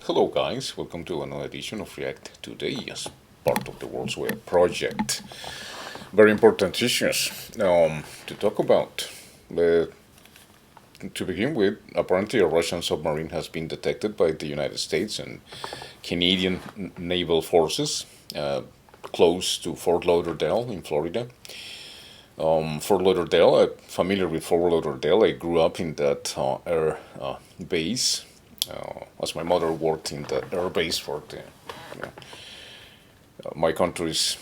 Hello, guys. Welcome to another edition of React Today as part of the World's Web Project. Very important issues to talk about. Uh, to begin with, apparently a Russian submarine has been detected by the United States and Canadian naval forces close to Fort Lauderdale in Florida. Fort Lauderdale, I'm familiar with Fort Lauderdale. I grew up in that air base as my mother worked in the air base for my country's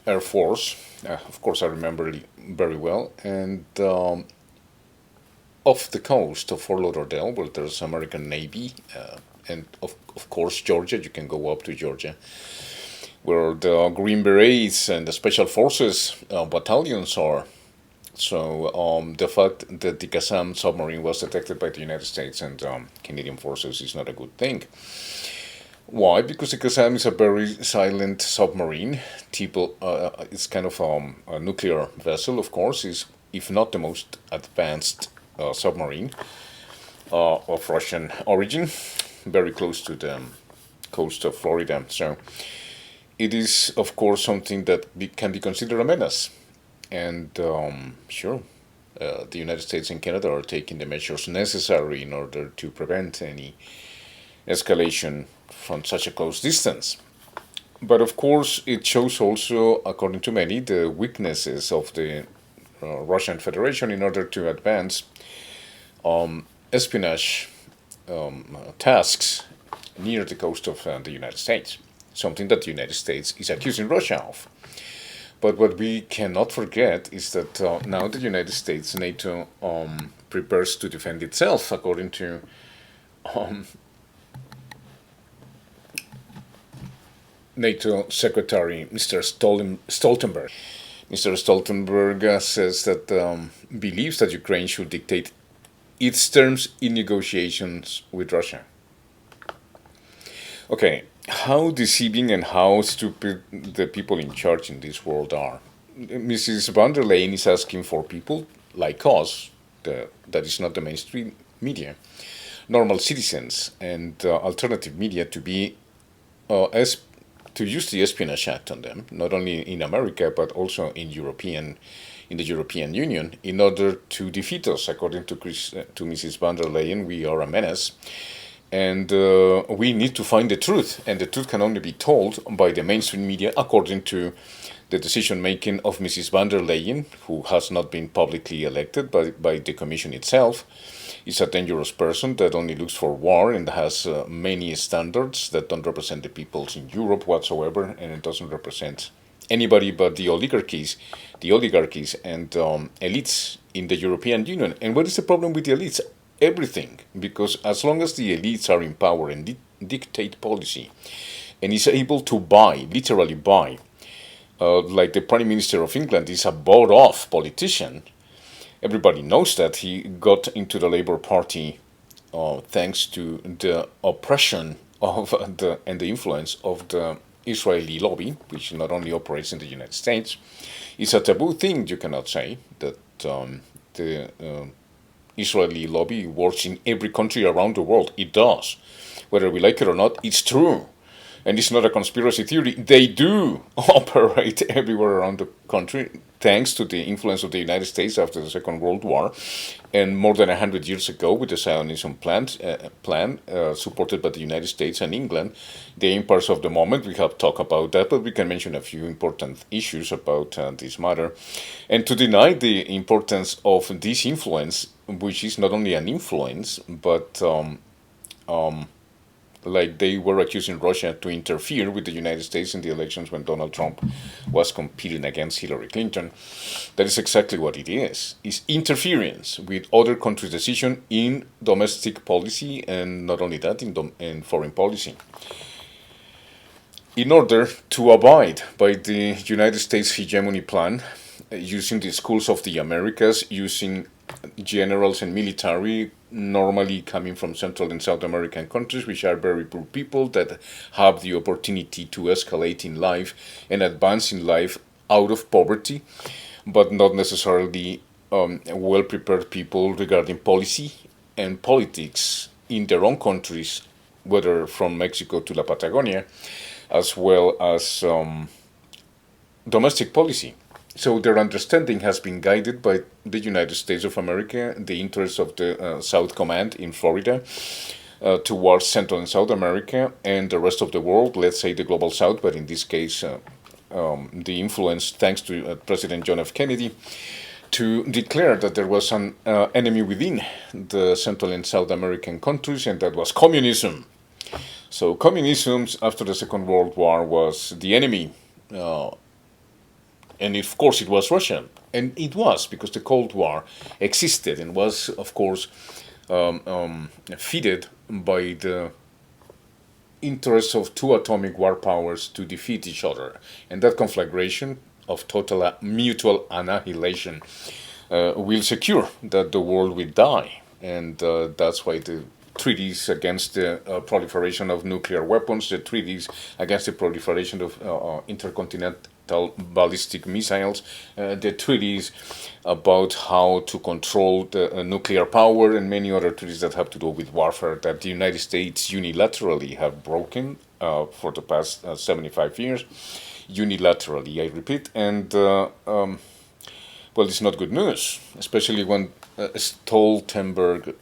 Air Force. Of course, I remember it very well. And off the coast of Fort Lauderdale, where there's American Navy, and of course Georgia, you can go up to Georgia, where the Green Berets and the Special Forces battalions are. So the fact that the Kazam submarine was detected by the United States and Canadian forces is not a good thing. Why? Because the Kazam is a very silent submarine. It's kind of a nuclear vessel, of course, is if not the most advanced submarine of Russian origin, very close to the coast of Florida. So it is, of course, something that can be considered a menace. And sure, the United States and Canada are taking the measures necessary in order to prevent any escalation from such a close distance. But of course, it shows also, according to many, the weaknesses of the Russian Federation in order to advance espionage tasks near the coast of the United States, something that the United States is accusing Russia of. But what we cannot forget is that now the United States, NATO, prepares to defend itself, according to NATO Secretary Mr. Stoltenberg. Mr. Stoltenberg says that believes that Ukraine should dictate its terms in negotiations with Russia. Okay, how deceiving and how stupid the people in charge in this world are. Mrs. von der Leyen is asking for people like us, that is not the mainstream media, normal citizens and alternative media to be as to use the Espionage Act on them, not only in America but also in the European Union, in order to defeat us. According to Mrs. von der Leyen, we are a menace. And we need to find the truth, and the truth can only be told by the mainstream media, according to the decision making of Mrs. von der Leyen, who has not been publicly elected by the Commission itself. Is a dangerous person that only looks for war and has many standards that don't represent the peoples in Europe whatsoever, and it doesn't represent anybody but the oligarchies and elites in the European Union. And what is the problem with the elites? Everything, because as long as the elites are in power and dictate policy and is able to buy, literally buy, like the Prime Minister of England is a bought off politician. Everybody knows that he got into the Labour Party thanks to the oppression and the influence of the Israeli lobby, which not only operates in the United States. It's a taboo thing, you cannot say, that the Israeli lobby works in every country around the world. It does. Whether we like it or not, it's true. And it's not a conspiracy theory. They do operate everywhere around the country, thanks to the influence of the United States after the Second World War, and more than 100 years ago with the Zionism plan supported by the United States and England. The empires of the moment, we have talked about that, but we can mention a few important issues about this matter. And to deny the importance of this influence, which is not only an influence, but like they were accusing Russia to interfere with the United States in the elections when Donald Trump was competing against Hillary Clinton. That is exactly what it is. It's interference with other countries' decision in domestic policy, and not only that, in foreign policy. In order to abide by the United States hegemony plan, using the schools of the Americas, using generals and military normally coming from Central and South American countries, which are very poor people that have the opportunity to escalate in life and advance in life out of poverty, but not necessarily well prepared people regarding policy and politics in their own countries whether from Mexico to La Patagonia, as well as domestic policy. So their understanding has been guided by the United States of America, the interests of the South Command in Florida, towards Central and South America, and the rest of the world, let's say the global South, but in this case, the influence, thanks to President John F. Kennedy, to declare that there was an enemy within the Central and South American countries, and that was communism. So communism after the Second World War was the enemy, and of course it was Russia, and it was because the Cold War existed and was, of course, fed by the interests of two atomic war powers to defeat each other, and that conflagration of total mutual annihilation will secure that the world will die, and that's why the treaties against the proliferation of nuclear weapons, the treaties against the proliferation of intercontinental ballistic missiles, the treaties about how to control the nuclear power, and many other treaties that have to do with warfare that the United States unilaterally have broken for the past 75 years. Unilaterally, I repeat, and well, it's not good news, especially when Stoltenberg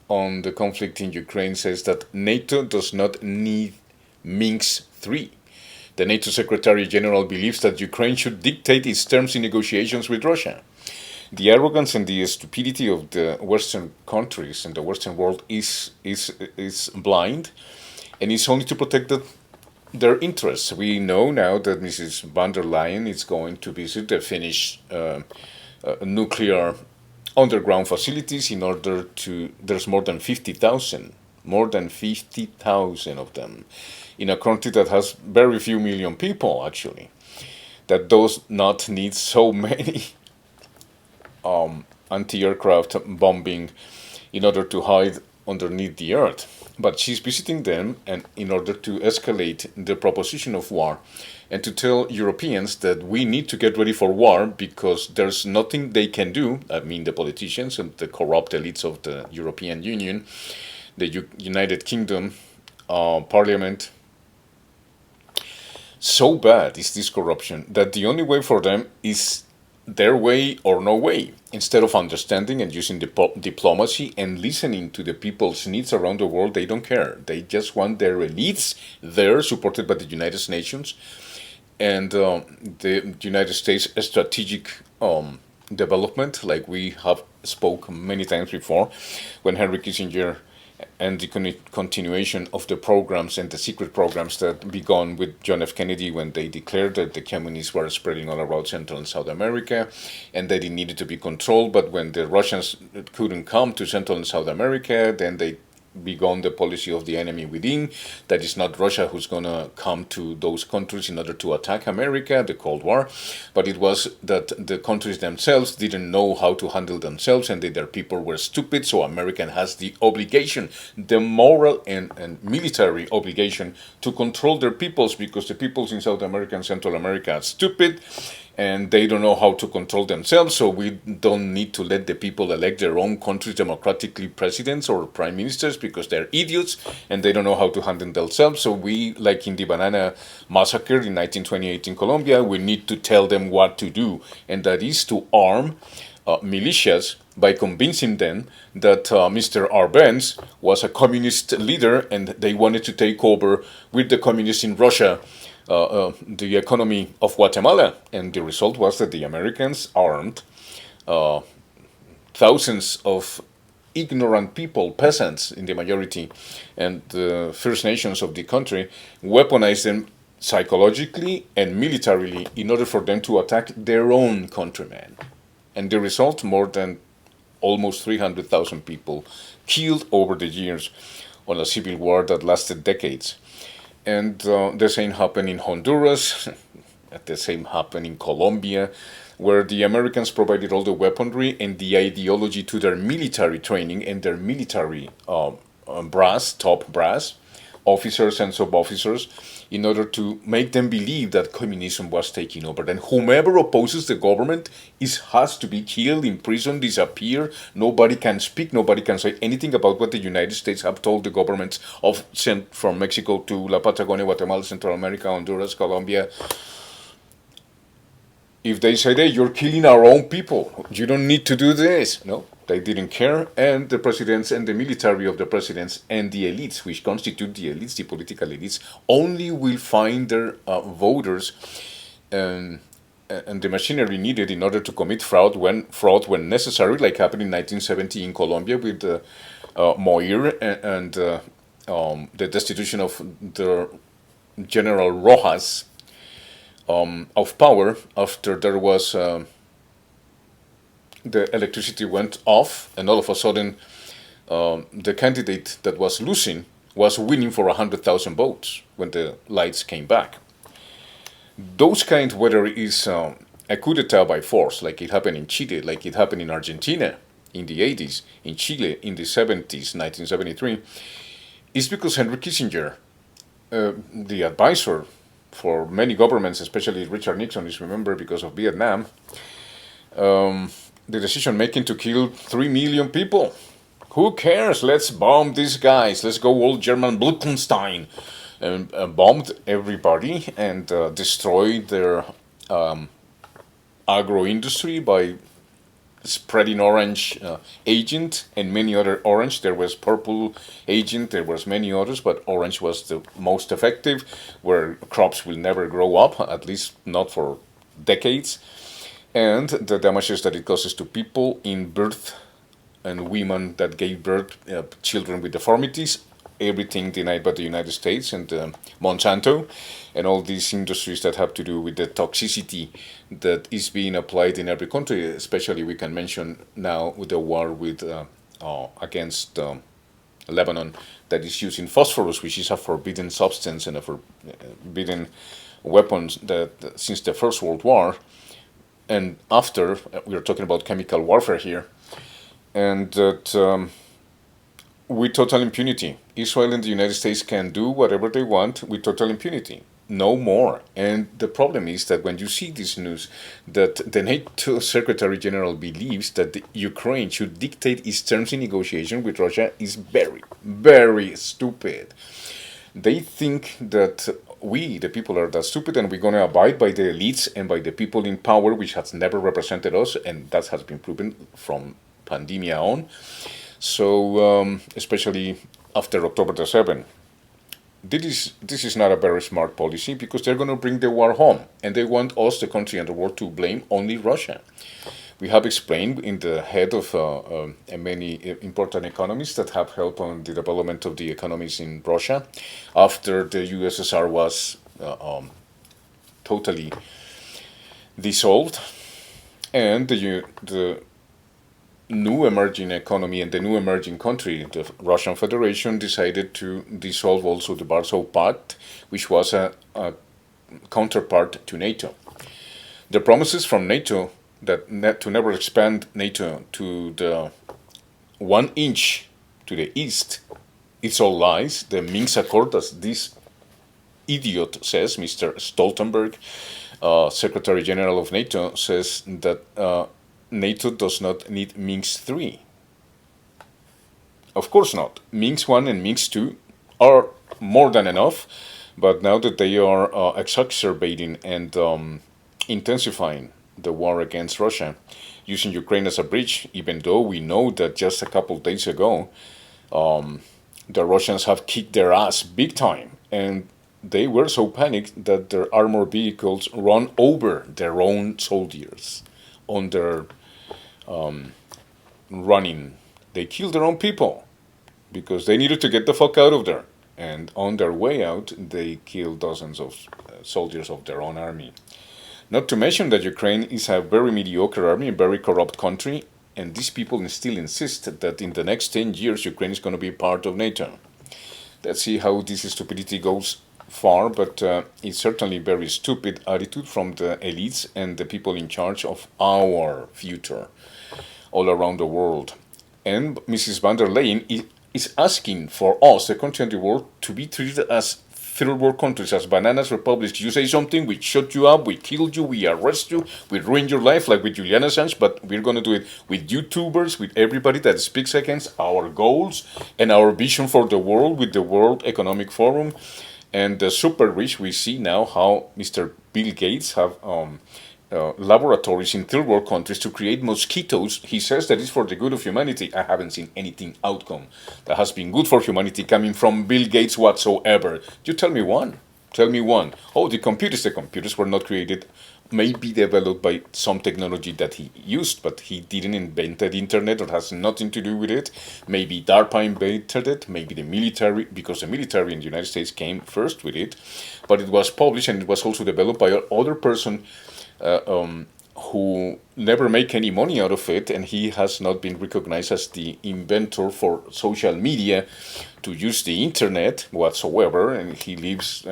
on the conflict in Ukraine says that NATO does not need Minsk III. The NATO Secretary General believes that Ukraine should dictate its terms in negotiations with Russia. The arrogance and the stupidity of the Western countries and the Western world is blind, and it's only to protect their interests. We know now that Mrs. von der Leyen is going to visit the Finnish nuclear underground facilities in order to. There's more than 50,000 of them in a country that has very few million people, actually, that does not need so many anti-aircraft bombing in order to hide underneath the earth. But she's visiting them, and in order to escalate the proposition of war and to tell Europeans that we need to get ready for war because there's nothing they can do. I mean, the politicians and the corrupt elites of the European Union, the United Kingdom, Parliament. So bad is this corruption that the only way for them is their way or no way. Instead of understanding and using diplomacy and listening to the people's needs around the world, they don't care. They just want their elites there, supported by the United Nations and the United States strategic development, like we have spoke many times before, when Henry Kissinger and the continuation of the programs and the secret programs that began with John F. Kennedy when they declared that the communists were spreading all around Central and South America and that it needed to be controlled. But when the Russians couldn't come to Central and South America, then they began the policy of the enemy within. That is not Russia who's going to come to those countries in order to attack America, the Cold War, but it was that the countries themselves didn't know how to handle themselves and that their people were stupid. So America has the obligation, the moral and military obligation to control their peoples, because the peoples in South America and Central America are stupid and they don't know how to control themselves, so we don't need to let the people elect their own country's democratically presidents or prime ministers because they're idiots and they don't know how to handle themselves. So we, like in the banana massacre in 1928 in Colombia, we need to tell them what to do, and that is to arm militias by convincing them that Mr. Arbenz was a communist leader and they wanted to take over with the communists in Russia the economy of Guatemala. And the result was that the Americans armed thousands of ignorant people, peasants in the majority, and the First Nations of the country, weaponized them psychologically and militarily in order for them to attack their own countrymen. And the result, more than almost 300,000 people killed over the years on a civil war that lasted decades. And the same happened in Honduras, the same happened in Colombia, where the Americans provided all the weaponry and the ideology to their military training and their military brass, top brass, officers and sub-officers, in order to make them believe that communism was taking over. Then whomever opposes the government has to be killed, in prison, disappear. Nobody can speak. Nobody can say anything about what the United States have told the governments of sent from Mexico to La Patagonia, Guatemala, Central America, Honduras, Colombia. If they say, hey, you're killing our own people, you don't need to do this. No, they didn't care. And the presidents and the military of the presidents and the elites, which constitute the elites, the political elites, only will find their voters and the machinery needed in order to commit fraud when necessary, like happened in 1970 in Colombia with Moir and the destitution of the General Rojas of power after there was the electricity went off, and all of a sudden the candidate that was losing was winning for 100,000 votes when the lights came back. Those kind, whether it is a coup d'etat by force, like it happened in Chile, like it happened in Argentina in the 80s, in Chile in the 70s, 1973, is because Henry Kissinger, the advisor for many governments, especially Richard Nixon is remembered because of Vietnam, the decision making to kill 3 million people. Who cares? Let's bomb these guys. Let's go all German Blutenstein. And bombed everybody and destroyed their agro industry by spreading orange agent and many other orange. There was purple agent, there was many others, but orange was the most effective, where crops will never grow up, at least not for decades. And the damages that it causes to people in birth and women that gave birth, children with deformities, everything denied by the United States and Monsanto and all these industries that have to do with the toxicity that is being applied in every country. Especially we can mention now with the war with against Lebanon that is using phosphorus, which is a forbidden substance and a forbidden weapon that since the First World War and after. We are talking about chemical warfare here, and that with total impunity. Israel and the United States can do whatever they want with total impunity. No more. And the problem is that when you see this news, that the NATO Secretary General believes that the Ukraine should dictate its terms in negotiation with Russia is very, very stupid. They think that we, the people, are that stupid and we're going to abide by the elites and by the people in power, which has never represented us, and that has been proven from pandemia on. So, especially after October the 7th, this is not a very smart policy because they're going to bring the war home and they want us, the country and the world, to blame only Russia. We have explained in the head of many important economists that have helped on the development of the economies in Russia after the USSR was totally dissolved, and the new emerging economy and the new emerging country, the Russian Federation, decided to dissolve also the Warsaw Pact, which was a counterpart to NATO. The promises from NATO that to never expand NATO to the 1 inch to the east, it's all lies. The Minsk Accord, as this idiot says, Mr. Stoltenberg, Secretary General of NATO, says that NATO does not need Minsk III. Of course not. Minsk I and Minsk II are more than enough, but now that they are exacerbating and intensifying the war against Russia, using Ukraine as a bridge, even though we know that just a couple of days ago, the Russians have kicked their ass big time, and they were so panicked that their armored vehicles run over their own soldiers on their running. They killed their own people because they needed to get the fuck out of there. And on their way out, they killed dozens of soldiers of their own army. Not to mention that Ukraine is a very mediocre army, a very corrupt country, and these people still insist that in the next 10 years Ukraine is going to be part of NATO. Let's see how this stupidity goes far, but it's certainly very stupid attitude from the elites and the people in charge of our future all around the world. And Mrs. van der Leyen is asking for us, the country and the world, to be treated as third world countries as bananas republics. You say something, we shut you up, we kill you, we arrest you, we ruin your life, like with Julian Assange. But we're going to do it with YouTubers, with everybody that speaks against our goals and our vision for the world, with the World Economic Forum and the super rich. We see now how Mr. Bill Gates have laboratories in third world countries to create mosquitoes. He says that it's for the good of humanity. I haven't seen anything outcome that has been good for humanity coming from Bill Gates whatsoever. You tell me one. Tell me one. Oh, the computers. The computers were not created, maybe developed by some technology that he used, but he didn't invent the internet or has nothing to do with it. Maybe DARPA invented it, maybe the military, because the military in the United States came first with it, but it was published and it was also developed by other person who never make any money out of it, and he has not been recognized as the inventor for social media to use the internet whatsoever, and he lives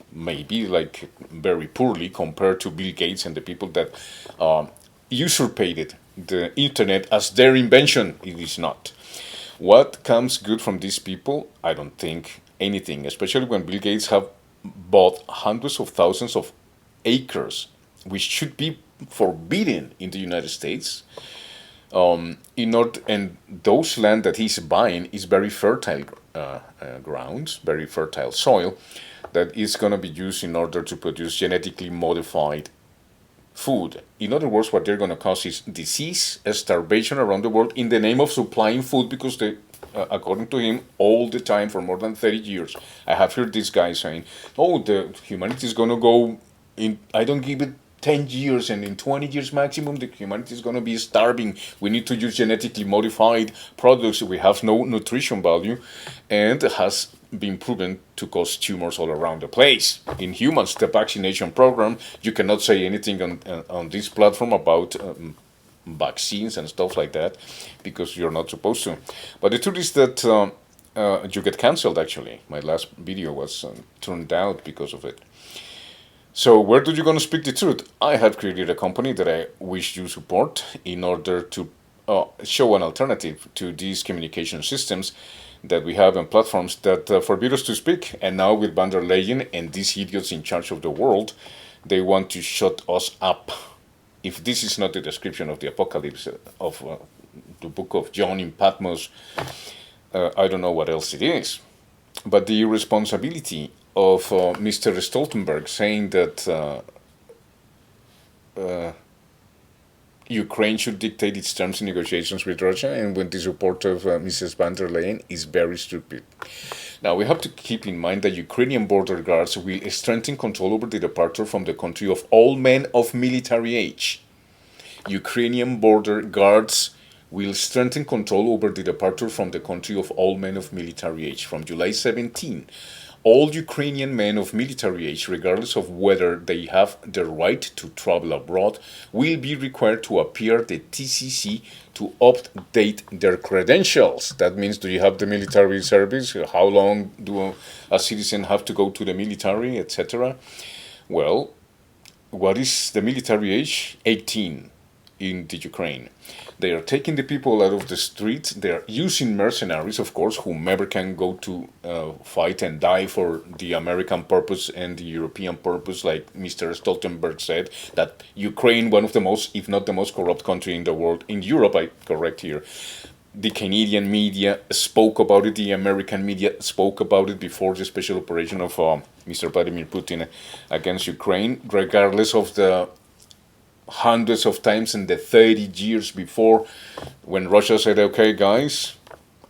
maybe like very poorly compared to Bill Gates and the people that usurpated the internet as their invention. It is not. What comes good from these people? I don't think anything, especially when Bill Gates have bought hundreds of thousands of acres, which should be forbidden in the United States. And those land that he's buying is very fertile grounds, very fertile soil that is going to be used in order to produce genetically modified food. In other words, what they're going to cause is disease, starvation around the world in the name of supplying food, because they, according to him, all the time for more than 30 years, I have heard this guy saying, "Oh, the humanity is going to go in. I don't give it 10 years, and in 20 years maximum, the humanity is going to be starving. We need to use genetically modified products. We have no nutrition value, and it has been proven to cause tumors all around the place. In humans, the vaccination program, you cannot say anything on this platform about vaccines and stuff like that, because you're not supposed to. But the truth is that you get cancelled, actually. My last video was turned out because of it. So where do you going to speak the truth? I have created a company that I wish you support in order to show an alternative to these communication systems that we have and platforms that forbid us to speak. And now with van der Leyen and these idiots in charge of the world, they want to shut us up. If this is not the description of the apocalypse of the book of John in Patmos, I don't know what else it is. But the irresponsibility of Mr. Stoltenberg saying that Ukraine should dictate its terms in negotiations with Russia, and with the support of Mrs. van der Leyen, is very stupid. Now, we have to keep in mind that Ukrainian border guards will strengthen control over the departure from the country of all men of military age. Ukrainian border guards will strengthen control over the departure from the country of all men of military age. From July 17, all Ukrainian men of military age, regardless of whether they have the right to travel abroad, will be required to appear at the TCC to update their credentials. That means, do you have the military service? How long do a citizen have to go to the military, etc.? Well, what is the military age? 18 in the Ukraine. They are taking the people out of the streets. They are using mercenaries, of course, whomever can go to fight and die for the American purpose and the European purpose, like Mr. Stoltenberg said, that Ukraine, one of the most, if not the most corrupt country in the world, in Europe, I correct here. The Canadian media spoke about it. The American media spoke about it before the special operation of Mr. Vladimir Putin against Ukraine, regardless of the hundreds of times in the 30 years before, when Russia said, okay, guys,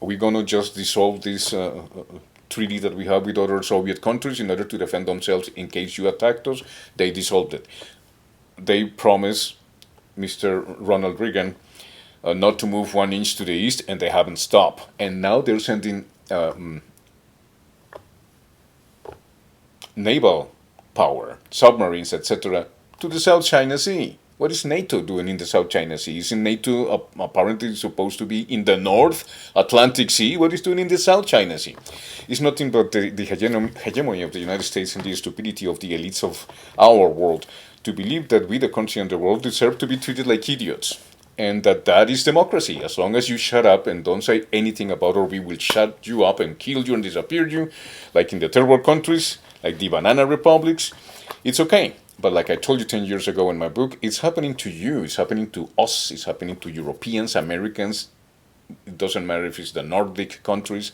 we're going to just dissolve this treaty that we have with other Soviet countries in order to defend themselves in case you attacked us. They dissolved it. They promised Mr. Ronald Reagan not to move 1 inch to the east, and they haven't stopped. And now they're sending naval power, submarines, etc., to the South China Sea. What is NATO doing in the South China Sea? Isn't NATO apparently supposed to be in the North Atlantic Sea? What is doing in the South China Sea? It's nothing but the hegemony of the United States and the stupidity of the elites of our world to believe that we, the country and the world, deserve to be treated like idiots. And that is democracy. As long as you shut up and don't say anything about, or we will shut you up and kill you and disappear you, like in the third world countries, like the banana republics, it's okay. But like I told you 10 years ago in my book, it's happening to you, it's happening to us, it's happening to Europeans, Americans. It doesn't matter if it's the Nordic countries.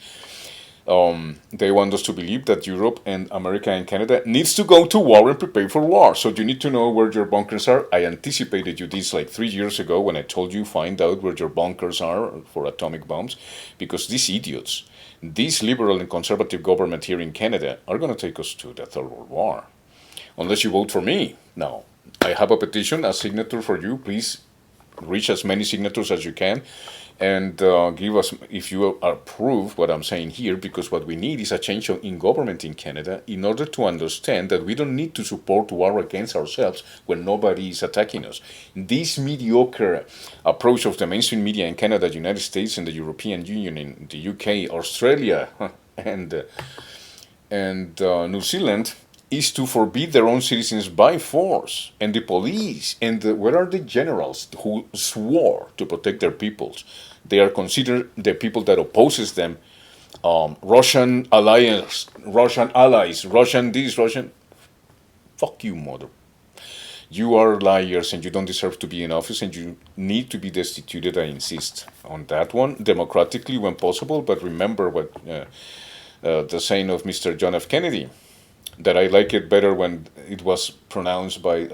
They want us to believe that Europe and America and Canada needs to go to war and prepare for war. So you need to know where your bunkers are. I anticipated you this like 3 years ago when I told you find out where your bunkers are for atomic bombs, because these idiots, this liberal and conservative government here in Canada are going to take us to the Third World War. Unless you vote for me. Now, I have a petition, a signature for you. Please reach as many signatures as you can, and give us, if you approve what I'm saying here, because what we need is a change in government in Canada in order to understand that we don't need to support war against ourselves when nobody is attacking us. This mediocre approach of the mainstream media in Canada, the United States, and the European Union, in the UK, Australia, and New Zealand, is to forbid their own citizens by force. And the police, and where are the generals who swore to protect their peoples? They are considered the people that opposes them, Russian alliance, Russian allies, Russian this, Russian. Fuck you, mother. You are liars and you don't deserve to be in office and you need to be destituted. I insist on that one, democratically when possible. But remember what the saying of Mr. John F. Kennedy, that I like it better when it was pronounced by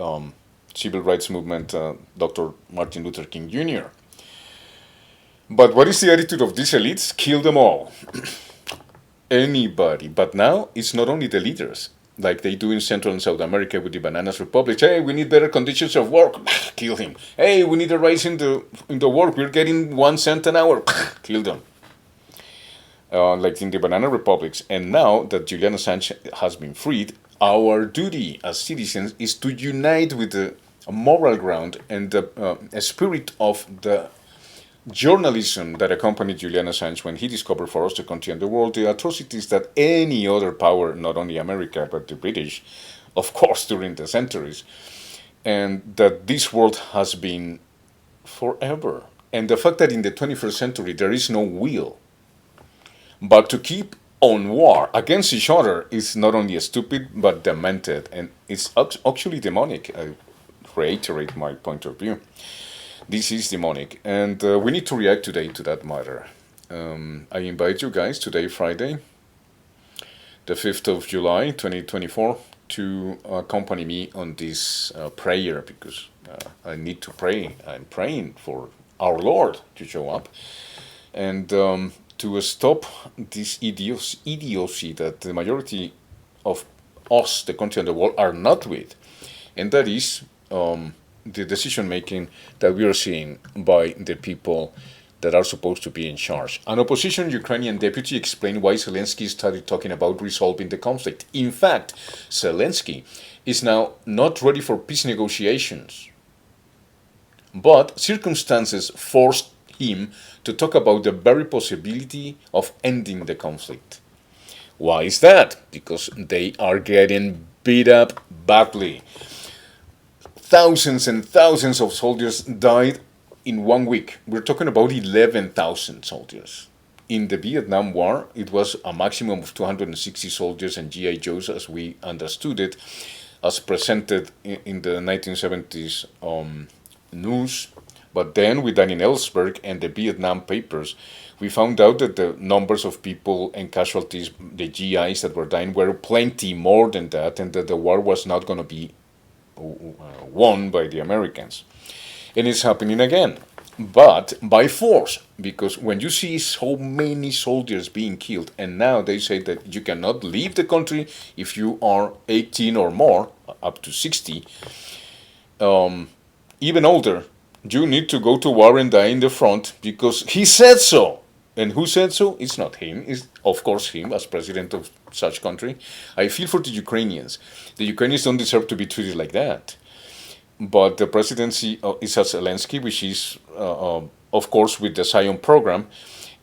civil rights movement Dr. Martin Luther King Jr. But what is the attitude of these elites? Kill them all. Anybody. But now it's not only the leaders, like they do in Central and South America with the Bananas Republic. Hey, we need better conditions of work. Kill him. Hey, we need a rise in the work. We're getting 1 cent an hour. Kill them. Like in the Banana Republics. And now that Julian Assange has been freed, our duty as citizens is to unite with the moral ground and the spirit of the journalism that accompanied Julian Assange when he discovered for us the country and the world the atrocities that any other power, not only America, but the British, of course, during the centuries, and that this world has been forever. And the fact that in the 21st century there is no will but to keep on war against each other is not only stupid but demented, and it's actually demonic. I reiterate my point of view. This is demonic, and we need to react today to that matter. I invite you guys today, Friday, the 5th of July, 2024, to accompany me on this prayer, because I need to pray. I'm praying for our Lord to show up and to stop this idiocy that the majority of us, the country and the world, are not with, and that is the decision making that we are seeing by the people that are supposed to be in charge. An opposition Ukrainian deputy explained why Zelensky started talking about resolving the conflict. In fact, Zelensky is now not ready for peace negotiations, but circumstances forced him to talk about the very possibility of ending the conflict. Why is that? Because they are getting beat up badly. Thousands and thousands of soldiers died in 1 week. We're talking about 11,000 soldiers. In the Vietnam War, it was a maximum of 260 soldiers and GI Joes, as we understood it, as presented in the 1970s news. But then, with Daniel Ellsberg and the Vietnam Papers, we found out that the numbers of people and casualties, the GIs that were dying, were plenty more than that, and that the war was not going to be won by the Americans. And it's happening again, but by force, because when you see so many soldiers being killed, and now they say that you cannot leave the country if you are 18 or more, up to 60, even older, you need to go to war and die in the front because he said so. And who said so? It's not him. It's, of course, him as president of such country. I feel for the Ukrainians. The Ukrainians don't deserve to be treated like that. But the presidency is at Zelensky, which is, of course, with the Zion program.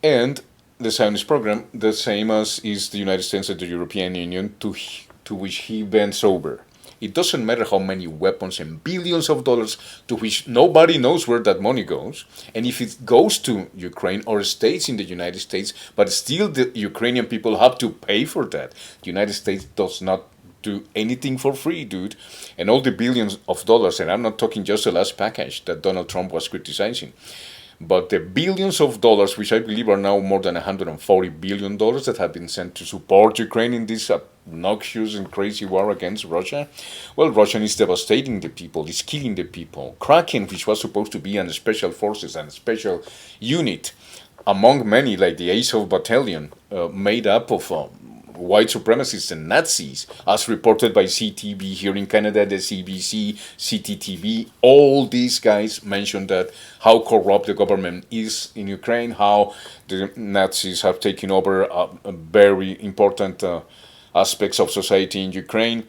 And the Zionist program, the same as is the United States and the European Union, to which he bends over. It doesn't matter how many weapons and billions of dollars to which nobody knows where that money goes. And if it goes to Ukraine or stays in the United States, but still the Ukrainian people have to pay for that. The United States does not do anything for free, dude. And all the billions of dollars, and I'm not talking just the last package that Donald Trump was criticizing, but the billions of dollars, which I believe are now more than $140 billion that have been sent to support Ukraine in this obnoxious and crazy war against Russia, well, Russia is devastating the people, is killing the people. Kraken, which was supposed to be a special forces and a special unit, among many, like the Azov Battalion, made up of white supremacists and Nazis, as reported by CTV here in Canada, the CBC, CTTV. All these guys mentioned that how corrupt the government is in Ukraine, how the Nazis have taken over very important aspects of society in Ukraine.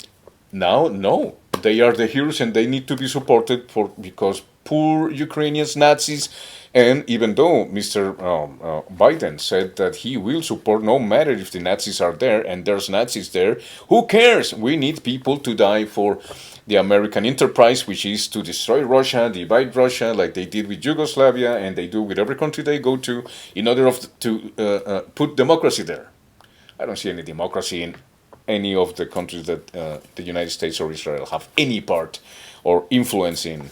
Now, no, they are the heroes and they need to be supported because poor Ukrainians, Nazis, and even though Mr. Biden said that he will support no matter if the Nazis are there and there's Nazis there, who cares? We need people to die for the American enterprise, which is to destroy Russia, divide Russia, like they did with Yugoslavia and they do with every country they go to, in order to put democracy there. I don't see any democracy in any of the countries that the United States or Israel have any part or influence in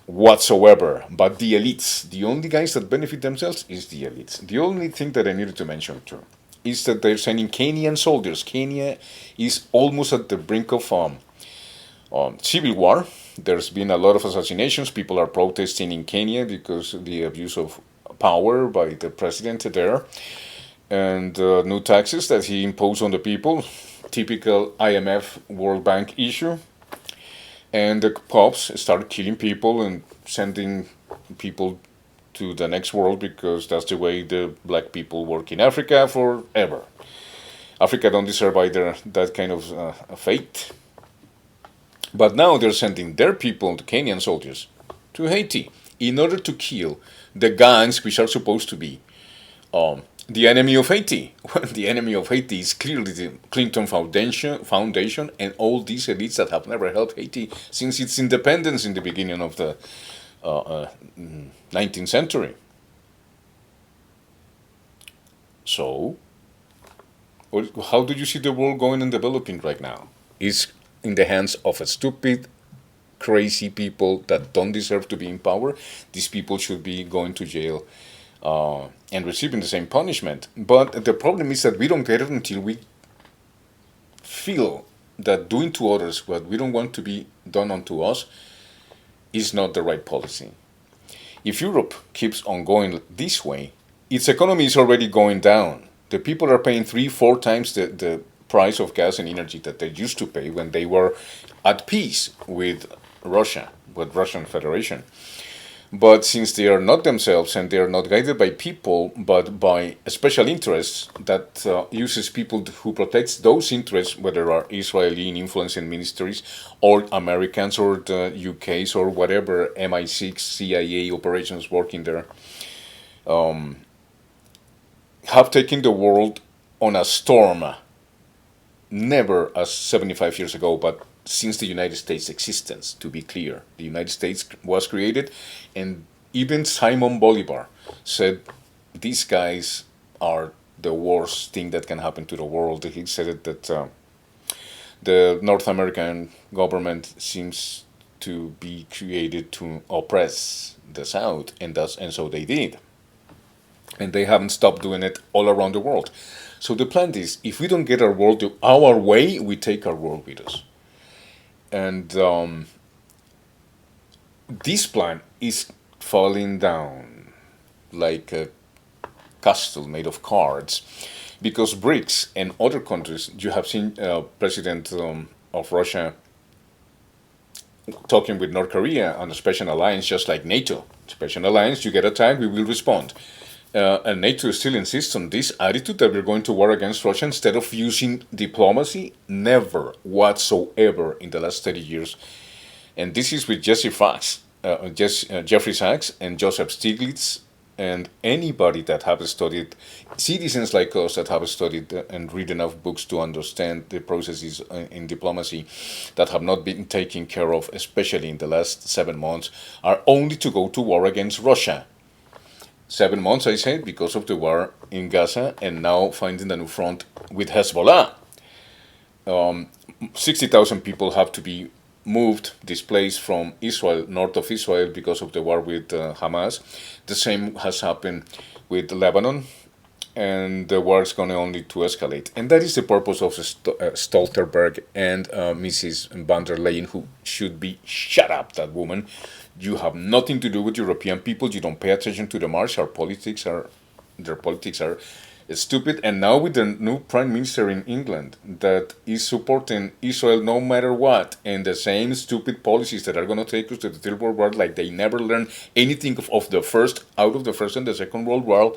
whatsoever. But the elites, the only guys that benefit themselves is the elites. The only thing that I needed to mention too is that they're sending Kenyan soldiers. Kenya is almost at the brink of civil war. There's been a lot of assassinations. People are protesting in Kenya because of the abuse of power by the president there, and new taxes that he imposed on the people. Typical IMF World Bank issue. And the cops started killing people and sending people to the next world because that's the way the black people work in Africa forever. Africa don't deserve either that kind of fate. But now they're sending their people, the Kenyan soldiers, to Haiti in order to kill the gangs which are supposed to be the enemy of Haiti. The enemy of Haiti is clearly the Clinton Foundation and all these elites that have never helped Haiti since its independence in the beginning of the 19th century. So, how do you see the world going and developing right now? It's in the hands of a stupid, crazy people that don't deserve to be in power. These people should be going to jail and receiving the same punishment. But the problem is that we don't get it until we feel that doing to others what we don't want to be done unto us is not the right policy. If Europe keeps on going this way, its economy is already going down. The people are paying 3-4 times the price of gas and energy that they used to pay when they were at peace with Russia, with Russian Federation. But since they are not themselves and they are not guided by people, but by special interests that uses people who protects those interests, whether are Israeli influence in ministries or Americans or the UK's or whatever MI6, CIA operations working there, have taken the world on a storm. Never as 75 years ago, but since the United States' existence, to be clear. The United States was created, and even Simon Bolivar said these guys are the worst thing that can happen to the world. He said that the North American government seems to be created to oppress the South, and so they did. And they haven't stopped doing it all around the world. So the plan is, if we don't get our world our way, we take our world with us. And this plan is falling down like a castle made of cards, because BRICS and other countries, you have seen President of Russia talking with North Korea on a special alliance, just like NATO. Special alliance, you get attacked, we will respond. And NATO still insists on this attitude that we're going to war against Russia instead of using diplomacy. Never whatsoever in the last 30 years. And this is with Jeffrey Sachs and Joseph Stiglitz and anybody that have studied, citizens like us that have studied and read enough books to understand the processes in diplomacy that have not been taken care of, especially in the last 7 months, are only to go to war against Russia. 7 months, I said, because of the war in Gaza, and now finding a new front with Hezbollah. 60,000 people have to be moved, displaced from Israel, north of Israel, because of the war with Hamas. The same has happened with Lebanon, and the war is going only to escalate. And that is the purpose of Stoltenberg and Mrs. van der Leyen, who should be shut up, that woman. You have nothing to do with European people. You don't pay attention to the march. Their politics are stupid. And now with the new prime minister in England that is supporting Israel no matter what, and the same stupid policies that are going to take us to the Third World War, like they never learned anything out of the First and the Second World War,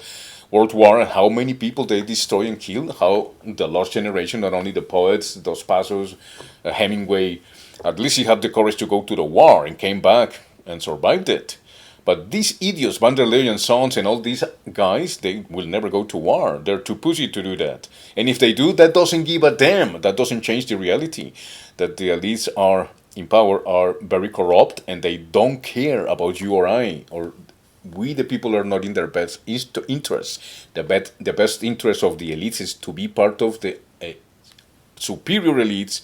and how many people they destroy and kill, how the lost generation, not only the poets, Dos Passos, Hemingway, at least he had the courage to go to the war and came back and survived it. But these idiots, van der Leyen sons and all these guys, they will never go to war. They're too pussy to do that. And if they do, that doesn't give a damn. That doesn't change the reality. That the elites are in power are very corrupt, and they don't care about you or I, or we the people are not in their best interests. The best interest of the elites is to be part of the superior elites,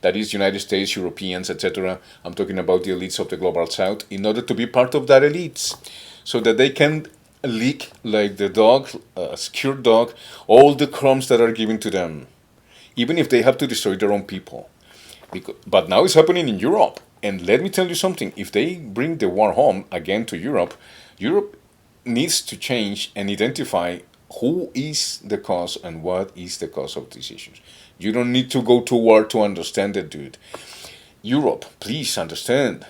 that is United States, Europeans, etc. I'm talking about the elites of the global south, in order to be part of that elites, so that they can lick like the dog, a scared dog, all the crumbs that are given to them, even if they have to destroy their own people. But now it's happening in Europe. And let me tell you something, if they bring the war home again to Europe, Europe needs to change and identify who is the cause and what is the cause of these issues. You don't need to go to war to understand it, dude. Europe, please understand.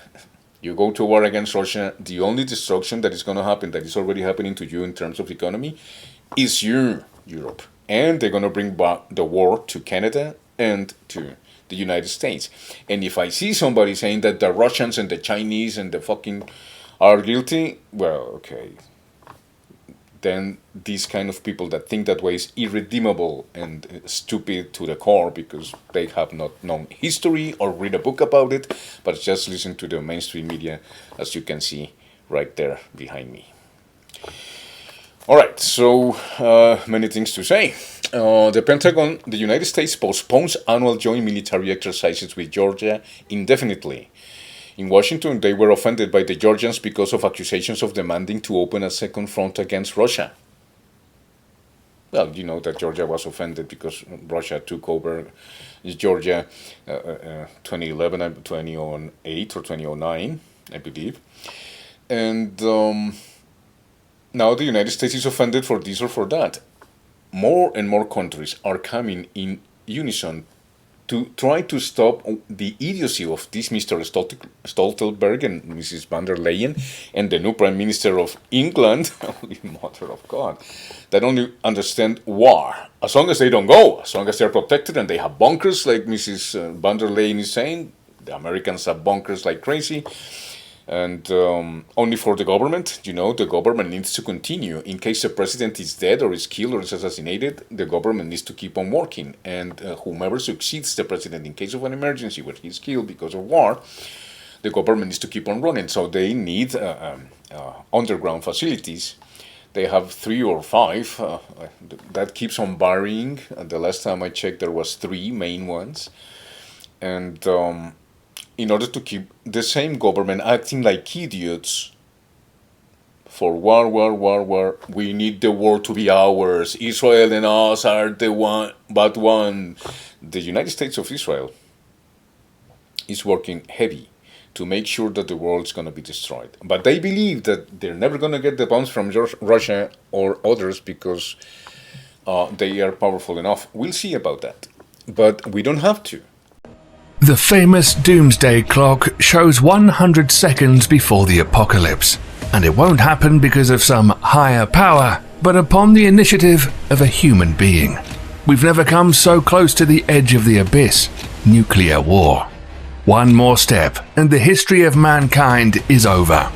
You go to war against Russia, the only destruction that is going to happen, that is already happening to you in terms of economy, is Europe. And they're going to bring back the war to Canada and to the United States. And if I see somebody saying that the Russians and the Chinese and the fucking are guilty, well, okay. Then these kind of people that think that way is irredeemable and stupid to the core, because they have not known history or read a book about it, but just listen to the mainstream media, as you can see right there behind me. All right, so many things to say. The Pentagon, the United States postpones annual joint military exercises with Georgia indefinitely. In Washington, they were offended by the Georgians because of accusations of demanding to open a second front against Russia. Well, you know that Georgia was offended because Russia took over Georgia 2011, 2008 or 2009, I believe. And now the United States is offended for this or for that. More and more countries are coming in unison to try to stop the idiocy of this Mr. Stoltenberg and Mrs. van der Leyen and the new Prime Minister of England, holy mother of God, that only understand war. As long as they don't go, as long as they're protected and they have bunkers, like Mrs. van der Leyen is saying, the Americans have bunkers like crazy. And only for the government, the government needs to continue. In case the president is dead or is killed or is assassinated, the government needs to keep on working. And whomever succeeds the president in case of an emergency where he's killed because of war, the government needs to keep on running. So they need underground facilities. They have 3 or 5. That keeps on varying. The last time I checked, there was 3 main ones. And in order to keep the same government acting like idiots for war, we need the war to be ours. Israel and us are the one, but one. The United States of Israel is working heavy to make sure that the world is going to be destroyed. But they believe that they're never going to get the bombs from Russia or others because they are powerful enough. We'll see about that. But we don't have to. The famous doomsday clock shows 100 seconds before the apocalypse, and it won't happen because of some higher power, but upon the initiative of a human being. We've never come so close to the edge of the abyss, nuclear war. One more step, and the history of mankind is over.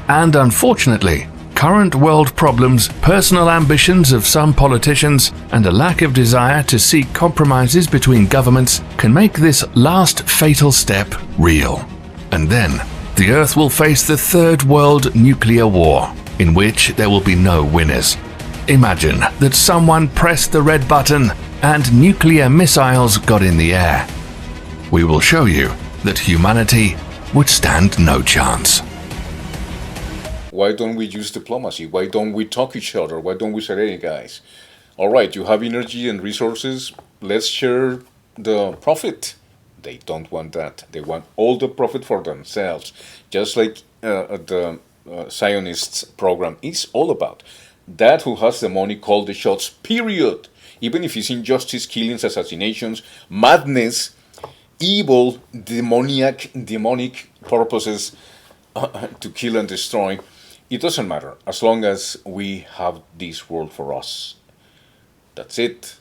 And unfortunately, current world problems, personal ambitions of some politicians, and a lack of desire to seek compromises between governments can make this last fatal step real. And then, the Earth will face the Third World Nuclear War, in which there will be no winners. Imagine that someone pressed the red button and nuclear missiles got in the air. we will show you that humanity would stand no chance. Why don't we use diplomacy? Why don't we talk each other? Why don't we say, hey guys, all right, you have energy and resources, let's share the profit. They don't want that. They want all the profit for themselves, just like the Zionists program is all about. That who has the money call the shots, period. Even if it's injustice, killings, assassinations, madness, evil, demonic purposes to kill and destroy, it doesn't matter as long as we have this world for us. That's it.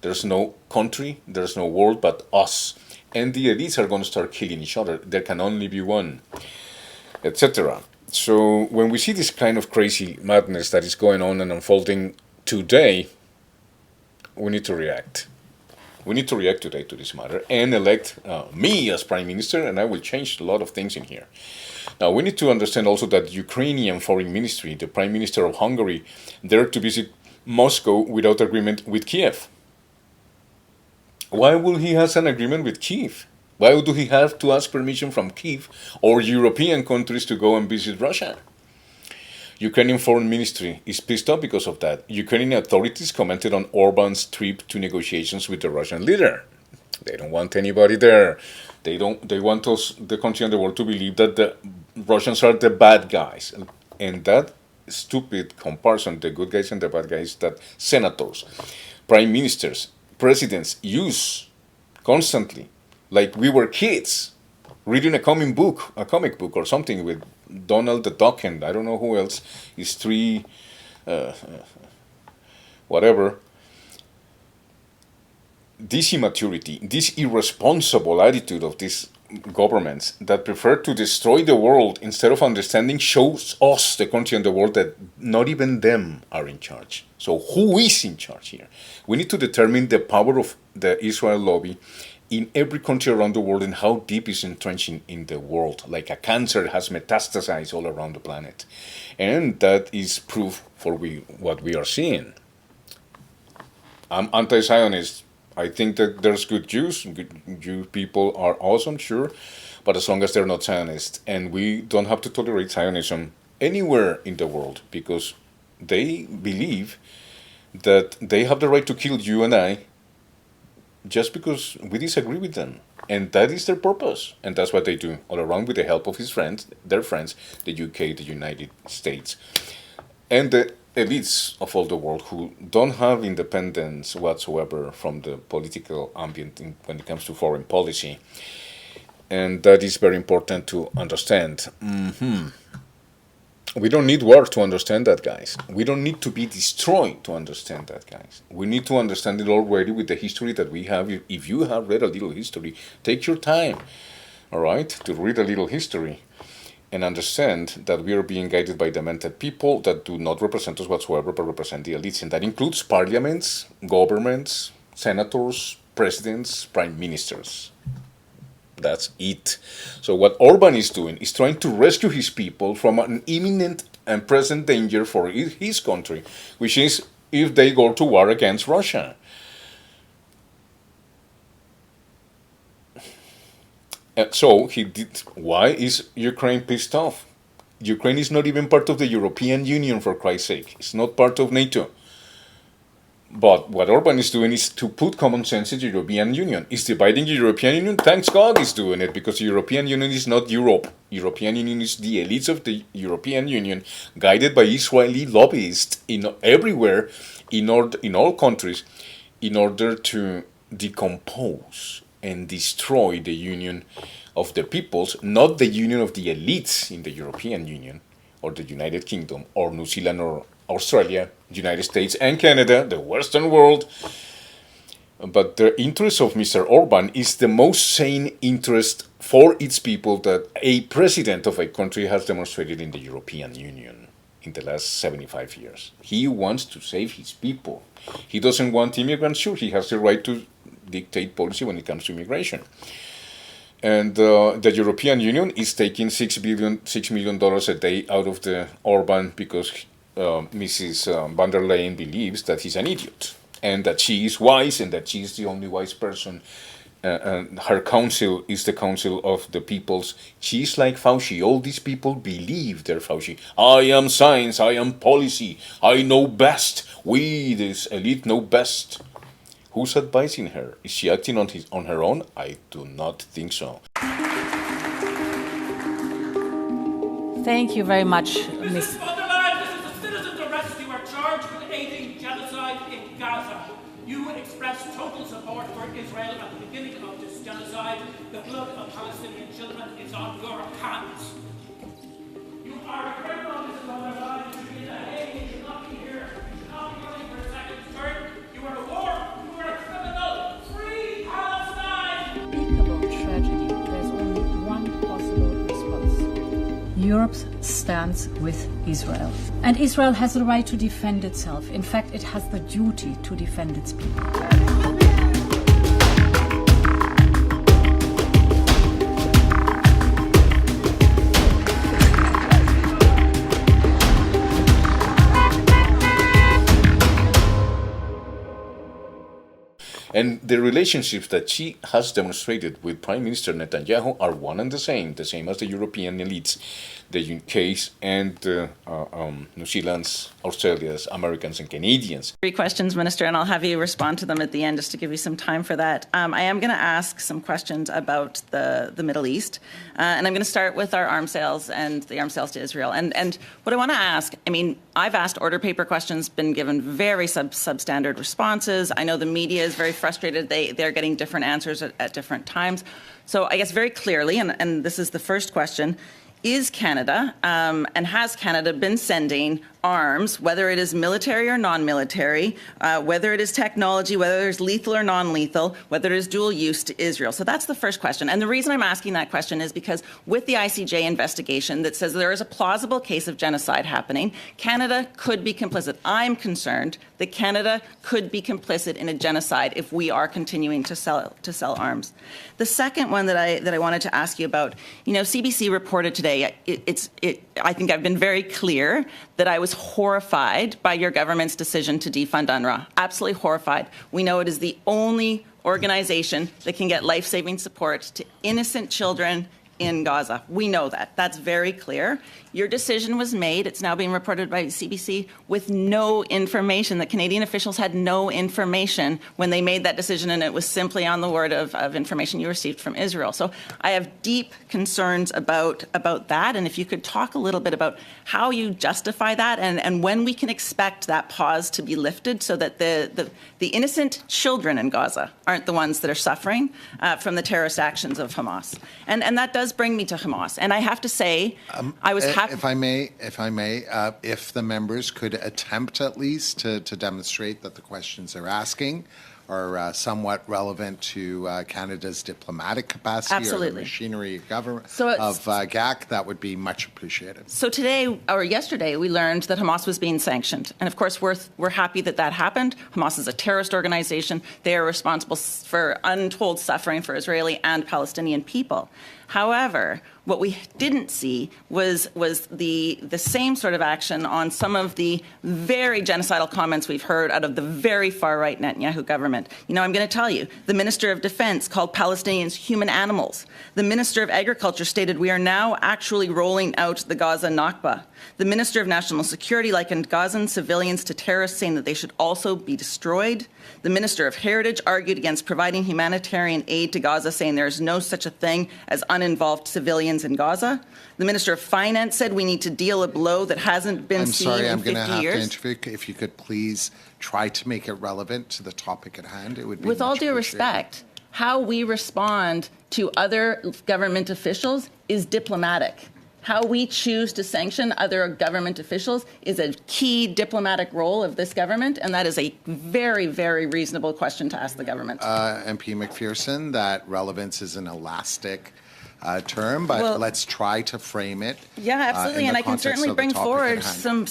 There's no country, there's no world but us. And the elites are going to start killing each other. There can only be one, etc. So when we see this kind of crazy madness that is going on and unfolding today, we need to react. We need to react today to this matter and elect me as Prime Minister, and I will change a lot of things in here. Now, we need to understand also that Ukrainian Foreign Ministry, the Prime Minister of Hungary, dare to visit Moscow without agreement with Kiev. Why will he have an agreement with Kiev? Why do he have to ask permission from Kiev or European countries to go and visit Russia? Ukrainian Foreign Ministry is pissed off because of that. Ukrainian authorities commented on Orban's trip to negotiations with the Russian leader. They don't want anybody there. They want us, the country and the world, to believe that the Russians are the bad guys. And that stupid comparison, the good guys and the bad guys, that senators, prime ministers, presidents use constantly, like we were kids reading a comic book or something with Donald the Duck and I don't know who else is whatever. This immaturity, this irresponsible attitude of these governments that prefer to destroy the world instead of understanding shows us, the country and the world, that not even them are in charge. So who is in charge here? We need to determine the power of the Israel lobby in every country around the world and how deep is entrenched in the world, like a cancer has metastasized all around the planet. And that is proof for what we are seeing. I'm anti-Zionist. I think that there's good Jews. Jew people are awesome, sure, but as long as they're not Zionists. And we don't have to tolerate Zionism anywhere in the world because they believe that they have the right to kill you and I just because we disagree with them. And that is their purpose. And that's what they do all around with the help of their friends, the UK, the United States, and the elites of all the world who don't have independence whatsoever from the political ambient when it comes to foreign policy. And that is very important to understand. We don't need war to understand that, guys. We don't need to be destroyed to understand that, guys. We need to understand it already with the history that we have. If you have read a little history, take your time, all right, to read a little history and understand that we are being guided by demented people that do not represent us whatsoever, but represent the elites. And that includes parliaments, governments, senators, presidents, prime ministers. That's it. So what Orban is doing is trying to rescue his people from an imminent and present danger for his country, which is if they go to war against Russia. So he did. Why is Ukraine pissed off? Ukraine is not even part of the European Union, for Christ's sake. It's not part of NATO. But what Orban is doing is to put common sense in the European Union. Is dividing the European Union? Thanks God he's doing it, because the European Union is not Europe. European Union is the elites of the European Union, guided by Israeli lobbyists everywhere, in all countries, in order to decompose and destroy the union of the peoples, not the union of the elites in the European Union, or the United Kingdom, or New Zealand, or Australia, United States, and Canada, the Western world. But the interest of Mr. Orban is the most sane interest for its people that a president of a country has demonstrated in the European Union in the last 75 years. He wants to save his people. He doesn't want immigrants. Sure, he has the right to dictate policy when it comes to immigration. And the European Union is taking $6 million a day out of the Orban because Mrs. Van der Leyen believes that he's an idiot and that she is wise and that she is the only wise person her council is the council of the peoples. She's like Fauci. All these people believe they're Fauci. I am science. I am policy. I know best. We, this elite, know best. Who's advising her? Is she acting on her own? I do not think so. Thank you very much, Ms. von der Leyen, this is a citizen's arrest. You are charged with aiding genocide in Gaza. You expressed total support for Israel at the beginning of this genocide. The blood of Palestinian children is on your hands. You are a criminal, Ms. von der Leyen. You should be in The Hague. You should not be here. You should not be running for a second term. You are a war. You are a criminal. Free Palestine! Unspeakable tragedy. There's only one possible response. Europe stands with Israel. And Israel has the right to defend itself. In fact, it has the duty to defend its people. And the relationships that she has demonstrated with Prime Minister Netanyahu are one and the same as the European elites, the UK's and New Zealand's, Australia's, Americans and Canadians. 3 questions, Minister, and I'll have you respond to them at the end just to give you some time for that. I am going to ask some questions about the Middle East, and I'm going to start with our arms sales and the arms sales to Israel. And what I want to ask, I mean, I've asked order paper questions, been given very substandard responses. I know the media is very frustrated. They're getting different answers at different times. So I guess very clearly, and this is the first question, is Canada and has Canada been sending arms, whether it is military or non-military, whether it is technology, whether there's lethal or non-lethal, whether it is dual use to Israel? So that's the first question. And the reason I'm asking that question is because with the ICJ investigation that says there is a plausible case of genocide happening, Canada could be complicit. I'm concerned that Canada could be complicit in a genocide if we are continuing to sell arms. The second one that I wanted to ask you about, you know, CBC reported today, I think I've been very clear that I was horrified by your government's decision to defund UNRWA. Absolutely horrified. We know it is the only organization that can get life-saving support to innocent children in Gaza. We know that. That's very clear. Your decision was made, it's now being reported by CBC, with no information. The Canadian officials had no information when they made that decision, and it was simply on the word of information you received from Israel. So I have deep concerns about that, and if you could talk a little bit about how you justify that and when we can expect that pause to be lifted so that the innocent children in Gaza aren't the ones that are suffering from the terrorist actions of Hamas. And that does bring me to Hamas. And I have to say, I was happy. If I may, if the members could attempt at least to demonstrate that the questions they're asking are somewhat relevant to Canada's diplomatic capacity Absolutely. or the machinery of government of GAC, that would be much appreciated. So today, or yesterday, we learned that Hamas was being sanctioned. And of course, we're happy that that happened. Hamas is a terrorist organization. They are responsible for untold suffering for Israeli and Palestinian people. However, what we didn't see was the same sort of action on some of the very genocidal comments we've heard out of the very far-right Netanyahu government. You know, I'm going to tell you, the Minister of Defense called Palestinians human animals. The Minister of Agriculture stated we are now actually rolling out the Gaza Nakba. The Minister of National Security likened Gazan civilians to terrorists, saying that they should also be destroyed. The Minister of Heritage argued against providing humanitarian aid to Gaza, saying there is no such a thing as uninvolved civilians in Gaza. The Minister of Finance said we need to deal a blow that hasn't been seen in 50 years. I'm going to have to interview. If you could please try to make it relevant to the topic at hand, it would be With all due respect, how we respond to other government officials is diplomatic. How we choose to sanction other government officials is a key diplomatic role of this government, and that is a very, very reasonable question to ask the government. MP McPherson, that relevance is an elastic term, but let's try to frame it. Yeah, absolutely, and I can certainly bring forward some.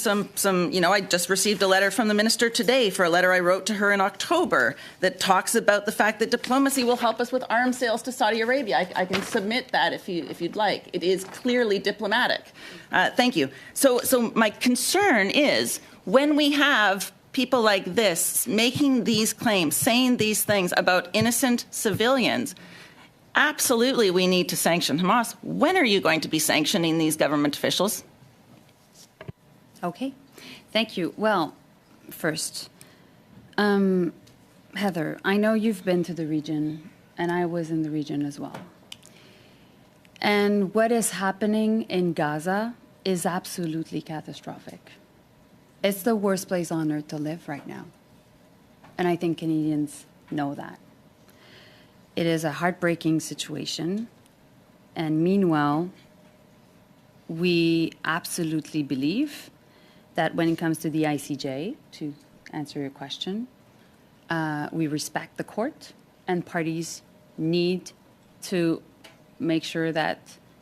You know, I just received a letter from the minister today for a letter I wrote to her in October that talks about the fact that diplomacy will help us with arms sales to Saudi Arabia. I can submit that if you'd like. It is clearly diplomatic. Thank you. So my concern is when we have people like this making these claims, saying these things about innocent civilians, absolutely we need to sanction Hamas. When are you going to be sanctioning these government officials? Okay, thank you. Well, first, Heather, I know you've been to the region, and I was in the region as well. And what is happening in Gaza is absolutely catastrophic. It's the worst place on earth to live right now. And I think Canadians know that. It is a heartbreaking situation. And meanwhile, we absolutely believe that when it comes to the ICJ, to answer your question, we respect the court, and parties need to make sure that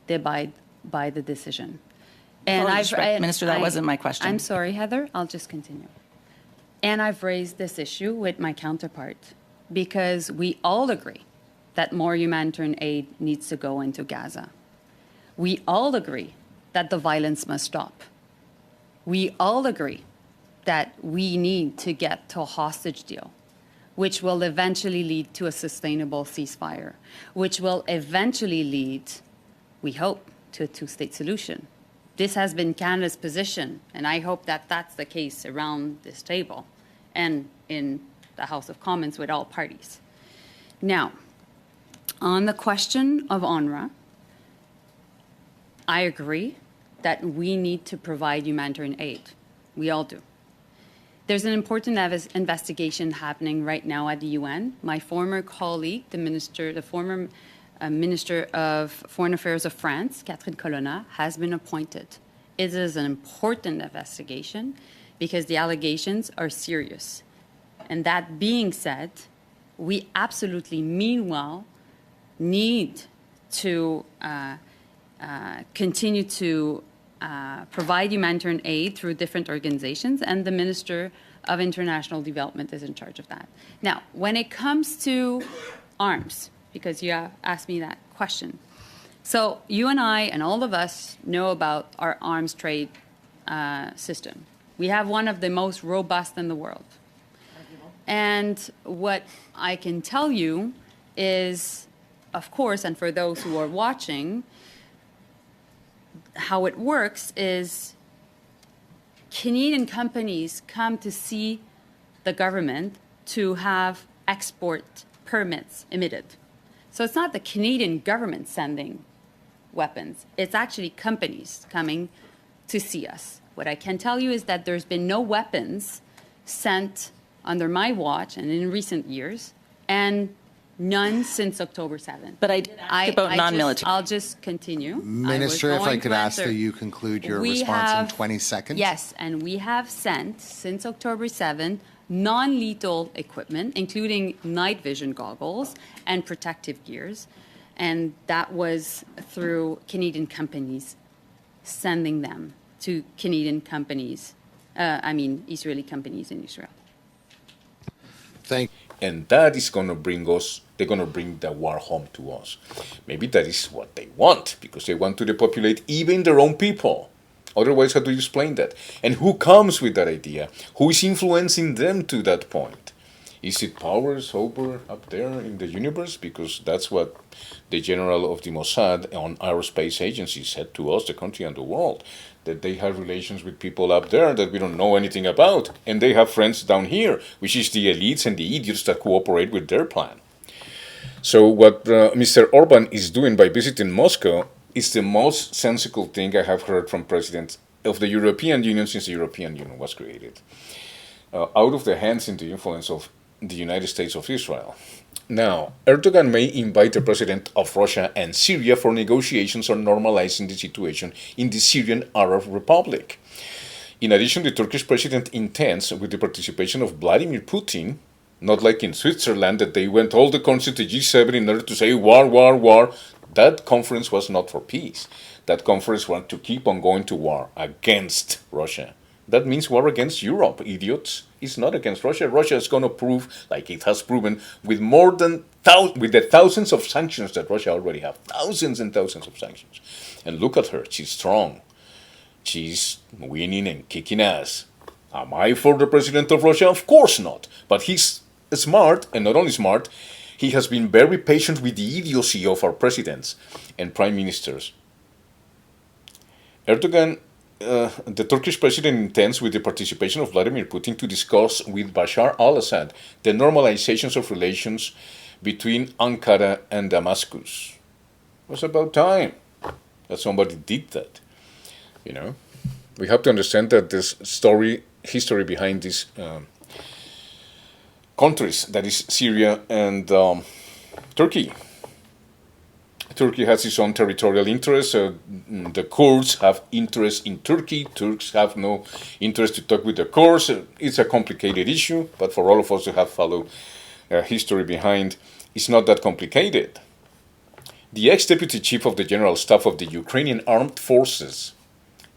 they abide by the decision. And Minister, that wasn't my question. I'm sorry, Heather. I'll just continue. And I've raised this issue with my counterpart because we all agree that more humanitarian aid needs to go into Gaza. We all agree that the violence must stop. We all agree that we need to get to a hostage deal, which will eventually lead to a sustainable ceasefire, which will eventually lead, we hope, to a two-state solution. This has been Canada's position, and I hope that that's the case around this table and in the House of Commons with all parties. Now, on the question of UNRWA, I agree that we need to provide humanitarian aid. We all do. There's an important investigation happening right now at the UN. My former colleague, the former Minister of Foreign Affairs of France, Catherine Colonna, has been appointed. It is an important investigation because the allegations are serious. And that being said, we absolutely, meanwhile, need to continue to provide humanitarian aid through different organizations, and the Minister of International Development is in charge of that. Now, when it comes to arms, because you asked me that question. So you and I and all of us know about our arms trade system. We have one of the most robust in the world. And what I can tell you is, of course, and for those who are watching, how it works is Canadian companies come to see the government to have export permits emitted. So it's not the Canadian government sending weapons. It's actually companies coming to see us. What I can tell you is that there's been no weapons sent under my watch and in recent years, and none since October 7th. But I did ask about non-military. I'll just continue. Minister, if I could ask that you conclude your response in 20 seconds. Yes, and we have sent, since October 7th, non-lethal equipment, including night vision goggles and protective gears. And that was through Canadian companies sending them to Canadian companies, Israeli companies in Israel. Thank And that is going to bring us, they're going to bring the war home to us. Maybe that is what they want, because they want to depopulate even their own people. Otherwise, how do you explain that? And who comes with that idea? Who is influencing them to that point? Is it powers over up there in the universe? Because that's what the general of the Mossad on aerospace agency said to us, the country and the world, that they have relations with people up there that we don't know anything about. And they have friends down here, which is the elites and the idiots that cooperate with their plan. So what Mr. Orban is doing by visiting Moscow is the most sensical thing I have heard from presidents of the European Union since the European Union was created. Out of the hands and the influence of the United States of Israel. Now, Erdogan may invite the president of Russia and Syria for negotiations on normalizing the situation in the Syrian Arab Republic. In addition, the Turkish president intends, with the participation of Vladimir Putin, not like in Switzerland that they went all the countries to G7 in order to say war, war, war. That conference was not for peace. That conference was to keep on going to war against Russia. That means war against Europe, idiots. It's not against Russia. Russia is going to prove, like it has proven, with more than with the thousands of sanctions that Russia already have. Thousands and thousands of sanctions. And look at her. She's strong. She's winning and kicking ass. Am I for the president of Russia? Of course not. But he's smart, and not only smart, he has been very patient with the idiocy of our presidents and prime ministers. Erdogan, the Turkish president, intends, with the participation of Vladimir Putin, to discuss with Bashar al-Assad the normalizations of relations between Ankara and Damascus. It was about time that somebody did that. You know, we have to understand that this history behind these countries, that is Syria and Turkey. Turkey has its own territorial interests. The Kurds have interest in Turkey. Turks have no interest to talk with the Kurds. It's a complicated issue, but for all of us who have followed history behind, it's not that complicated. The ex-deputy chief of the General Staff of the Ukrainian Armed Forces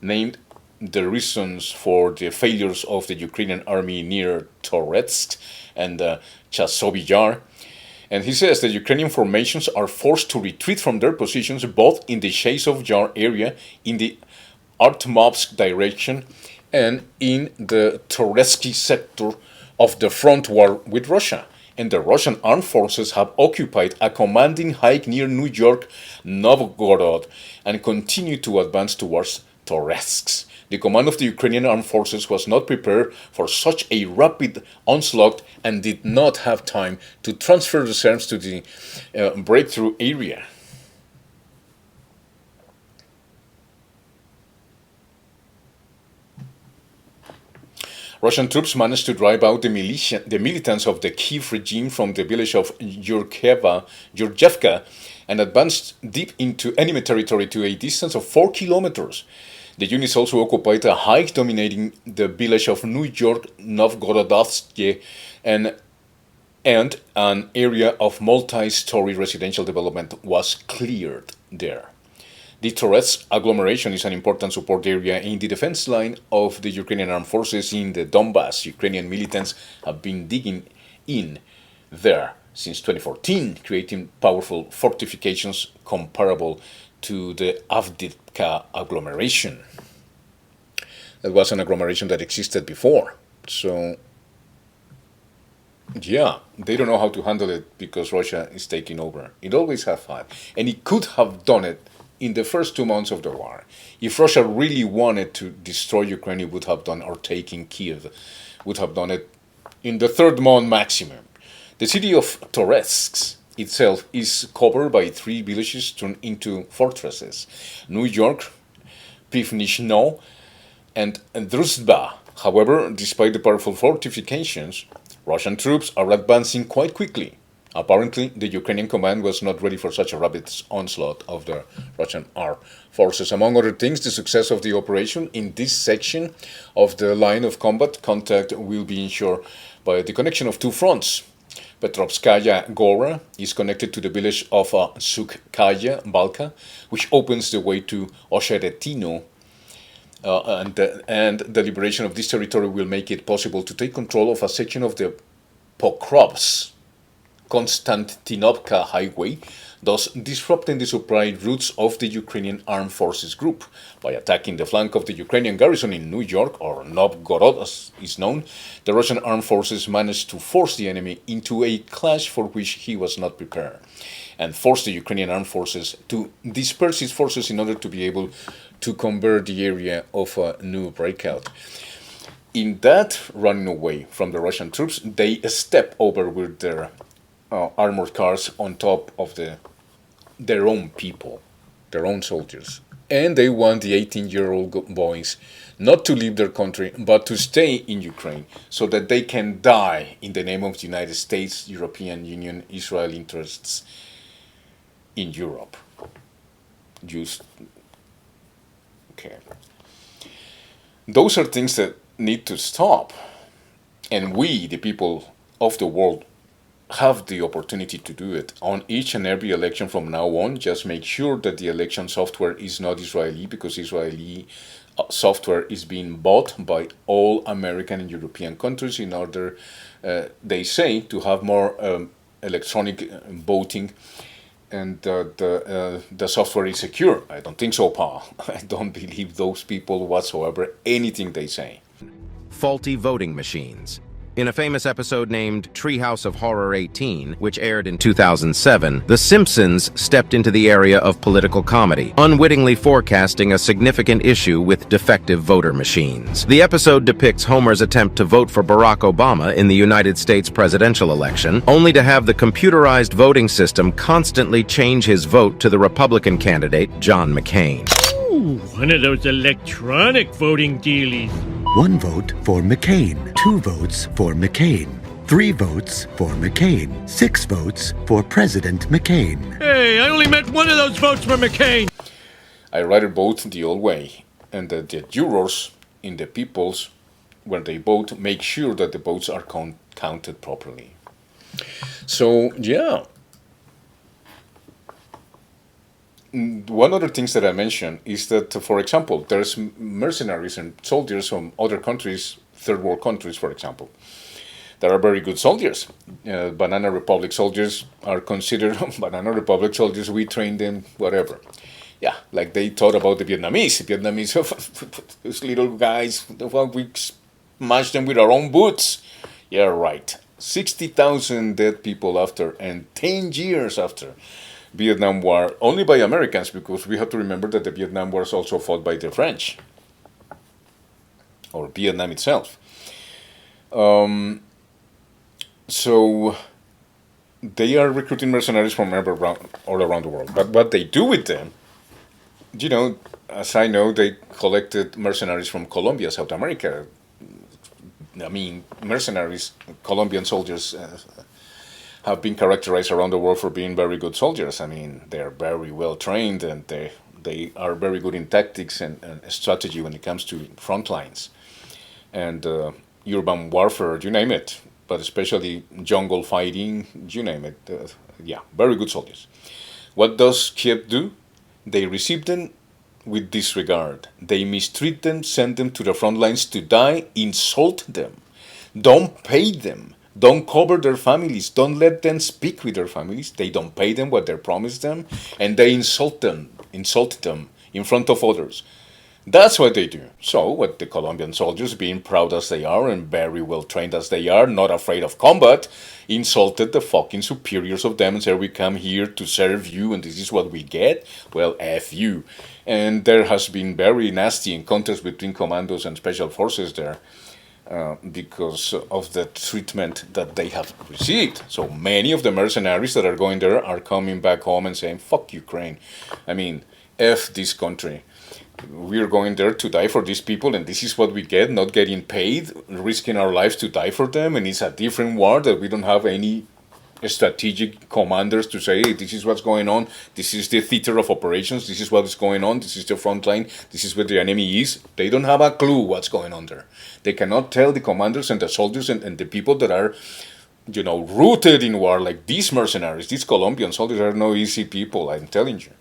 named the reasons for the failures of the Ukrainian army near Toretsk and Chasiv Yar. And he says the Ukrainian formations are forced to retreat from their positions both in the Chasiv Yar area, in the Artmovsk direction, and in the Toretsk sector of the front war with Russia. And the Russian armed forces have occupied a commanding height near New York, Novgorod, and continue to advance towards Toretsk. The command of the Ukrainian armed forces was not prepared for such a rapid onslaught and did not have time to transfer the arms to the breakthrough area. Russian troops managed to drive out the militants of the Kiev regime from the village of Yurchevka and advanced deep into enemy territory to a distance of 4 kilometers. The units also occupied a height dominating the village of New York, Novgorodovsk, and an area of multi-story residential development was cleared there. The Toretsk agglomeration is an important support area in the defense line of the Ukrainian armed forces in the Donbass. Ukrainian militants have been digging in there since 2014, creating powerful fortifications comparable to the Avdiivka agglomeration. That was an agglomeration that existed before. So, yeah, they don't know how to handle it because Russia is taking over. It always has had. And it could have done it in the first 2 months of the war. If Russia really wanted to destroy Ukraine, it would have done, or taking Kiev, would have done it in the 3rd month maximum. The city of Toretsk itself is covered by 3 villages turned into fortresses: New York, Pivnishno, and Druzhba. However, despite the powerful fortifications, Russian troops are advancing quite quickly. Apparently, the Ukrainian command was not ready for such a rapid onslaught of the Russian armed forces. Among other things, the success of the operation in this section of the line of combat contact will be ensured by the connection of 2 fronts. Petrovskaya Gora is connected to the village of Sukhkaya Balka, which opens the way to Osheretino, and the liberation of this territory will make it possible to take control of a section of the Pokrovsk Konstantinovka highway, thus disrupting the supply routes of the Ukrainian Armed Forces Group. By attacking the flank of the Ukrainian garrison in New York, or Novgorod as is known, the Russian armed forces managed to force the enemy into a clash for which he was not prepared, and force the Ukrainian armed forces to disperse its forces in order to be able to convert the area of a new breakout. In that running away from the Russian troops, they step over with their armored cars on top of their own people, their own soldiers. And they want the 18-year-old boys not to leave their country, but to stay in Ukraine so that they can die in the name of the United States, European Union, Israel interests in Europe. Okay. Those are things that need to stop. And we, the people of the world, have the opportunity to do it. On each and every election from now on, just make sure that the election software is not Israeli, because Israeli software is being bought by all American and European countries in order, they say, to have more electronic voting, and the software is secure. I don't think so, Paul. I don't believe those people whatsoever, anything they say. faulty voting machines. In a famous episode named Treehouse of Horror 18, which aired in 2007, The Simpsons stepped into the area of political comedy, unwittingly forecasting a significant issue with defective voter machines. The episode depicts Homer's attempt to vote for Barack Obama in the United States presidential election, only to have the computerized voting system constantly change his vote to the Republican candidate, John McCain. Ooh, one of those electronic voting dealies. 1 vote for McCain, 2 votes for McCain, 3 votes for McCain, 6 votes for President McCain. Hey, I only meant one of those votes for McCain. I rather vote the old way, and that the jurors in the peoples, when they vote, make sure that the votes are counted properly. So, yeah. One other things that I mentioned is that, for example, there's mercenaries and soldiers from other countries, third world countries, for example, that are very good soldiers. Banana Republic soldiers are considered Banana Republic soldiers. We train them, whatever. Yeah, like they thought about the Vietnamese. Those little guys, we smashed them with our own boots. Yeah, right. 60,000 dead people after, and 10 years after Vietnam War, only by Americans, because we have to remember that the Vietnam War was also fought by the French, or Vietnam itself. So they are recruiting mercenaries from all around the world. But what they do with them, you know, as I know, they collected mercenaries from Colombia, South America. I mean, mercenaries, Colombian soldiers, have been characterized around the world for being very good soldiers. I mean, they're very well trained, and they are very good in tactics and strategy when it comes to front lines and urban warfare, you name it, but especially jungle fighting, you name it. Yeah, very good soldiers. What does Kiev do? They receive them with disregard. They mistreat them, send them to the front lines to die, insult them, don't pay them, don't cover their families, don't let them speak with their families. They don't pay them what they promised them, and they insult them in front of others. That's what they do. So, what the Colombian soldiers, being proud as they are and very well trained as they are, not afraid of combat, insulted the fucking superiors of them and said, we come here to serve you and this is what we get? Well, F you. And there has been very nasty encounters between commandos and special forces there. Because of the treatment that they have received. So many of the mercenaries that are going there are coming back home and saying, fuck Ukraine. I mean, F this country. We're going there to die for these people, and this is what we get, not getting paid, risking our lives to die for them, and it's a different war that we don't have any strategic commanders to say, hey, this is what's going on, this is the theater of operations, this is what is going on, this is the front line, this is where the enemy is. They don't have a clue what's going on there. They cannot tell the commanders and the soldiers and the people that are, you know, rooted in war, like these mercenaries, these Colombian soldiers are no easy people, I'm telling you.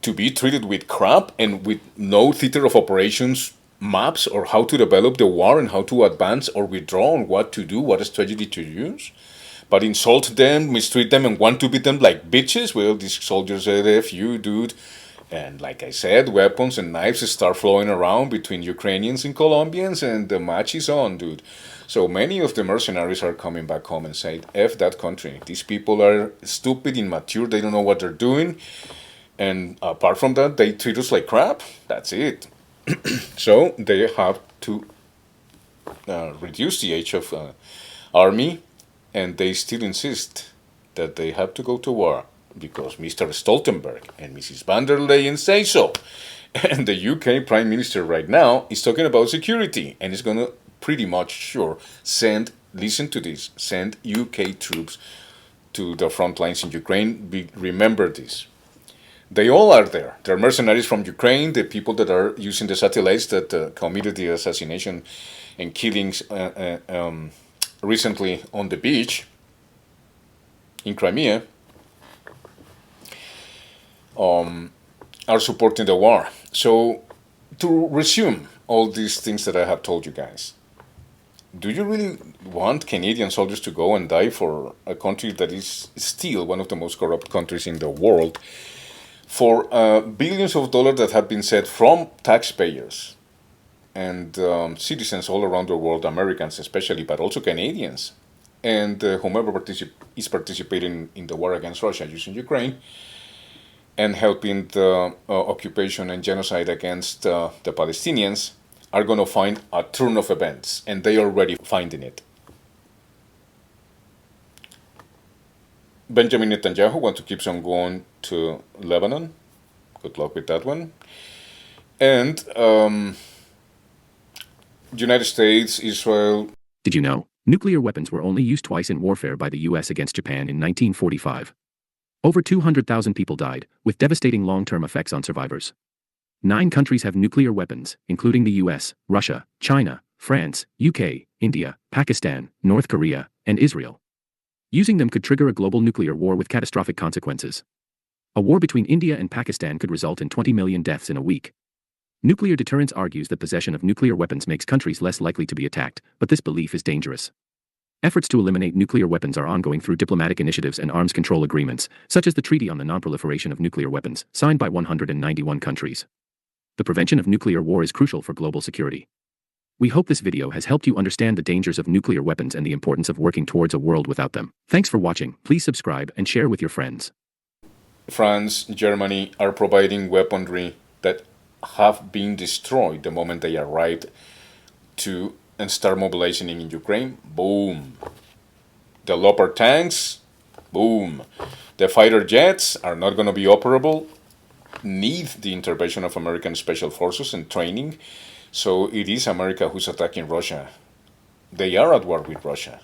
To be treated with crap and with no theater of operations maps or how to develop the war and how to advance or withdraw and what to do, what strategy to use, but insult them, mistreat them, and want to beat them like bitches. Well, these soldiers said, F you, dude. And like I said, weapons and knives start flowing around between Ukrainians and Colombians, and the match is on, dude. So many of the mercenaries are coming back home and saying, F that country. These people are stupid, immature, they don't know what they're doing. And apart from that, they treat us like crap. That's it. So they have to reduce the age of army, and they still insist that they have to go to war because Mr. Stoltenberg and Mrs. van der Leyen say so. And the UK Prime Minister right now is talking about security, and is going to pretty much sure send, listen to this, send UK troops to the front lines in Ukraine. Remember this. They all are there. They're mercenaries from Ukraine, the people that are using the satellites that committed the assassination and killings recently on the beach in Crimea, are supporting the war. So, to resume all these things that I have told you guys, do you really want Canadian soldiers to go and die for a country that is still one of the most corrupt countries in the world, for billions of dollars that have been set from taxpayers and citizens all around the world, Americans especially, but also Canadians, and whomever is participating in the war against Russia using Ukraine and helping the occupation and genocide against the Palestinians, are going to find a turn of events, and they are already finding it. Benjamin Netanyahu wants to keep on going to Lebanon. Good luck with that one. And United States, Israel. Did you know? Nuclear weapons were only used twice in warfare by the US against Japan in 1945. Over 200,000 people died, with devastating long-term effects on survivors. 9 countries have nuclear weapons, including the US, Russia, China, France, UK, India, Pakistan, North Korea, and Israel. Using them could trigger a global nuclear war with catastrophic consequences. A war between India and Pakistan could result in 20 million deaths in a week. Nuclear deterrence argues that possession of nuclear weapons makes countries less likely to be attacked, but this belief is dangerous. Efforts to eliminate nuclear weapons are ongoing through diplomatic initiatives and arms control agreements, such as the Treaty on the Non-Proliferation of Nuclear Weapons, signed by 191 countries. The prevention of nuclear war is crucial for global security. We hope this video has helped you understand the dangers of nuclear weapons and the importance of working towards a world without them. Thanks for watching. Please subscribe and share with your friends. France, Germany are providing weaponry that have been destroyed the moment they arrived to and start mobilizing in Ukraine. Boom. The Leopard tanks. Boom. The fighter jets are not going to be operable. Need the intervention of American special forces and training. So it is America who's attacking Russia. They are at war with Russia.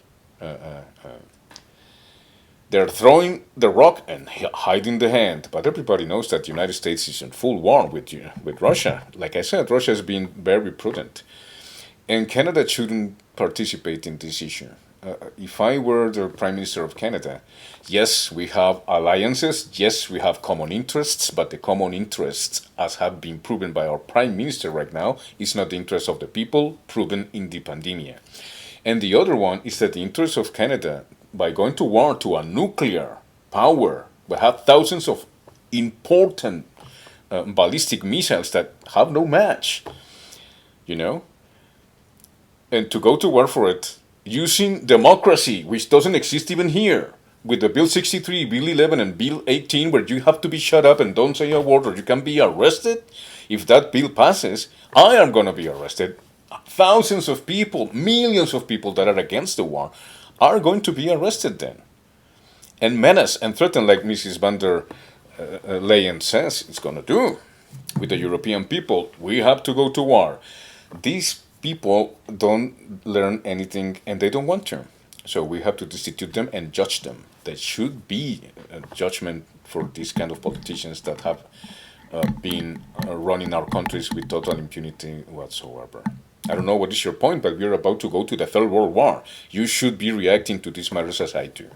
They're throwing the rock and hiding the hand. But everybody knows that the United States is in full war with Russia. Like I said, Russia has been very prudent. And Canada shouldn't participate in this issue. If I were the Prime Minister of Canada, yes, we have alliances, yes, we have common interests, but the common interests, as have been proven by our Prime Minister right now, is not the interest of the people, proven in the pandemic. And the other one is that the interest of Canada, by going to war to a nuclear power, we have thousands of important ballistic missiles that have no match, you know? And to go to war for it, using democracy, which doesn't exist even here, with the Bill 63, Bill 11, and Bill 18, where you have to be shut up and don't say a word or you can be arrested. If that bill passes, I am going to be arrested. Thousands of people, millions of people that are against the war are going to be arrested then. And menace and threaten, like Mrs. van der Leyen says it's going to do with the European people. We have to go to war. These people don't learn anything and they don't want to. So we have to destitute them and judge them. There should be a judgment for these kind of politicians that have been running our countries with total impunity whatsoever. I don't know what is your point, but we're about to go to the Third World War. You should be reacting to these matters as I do.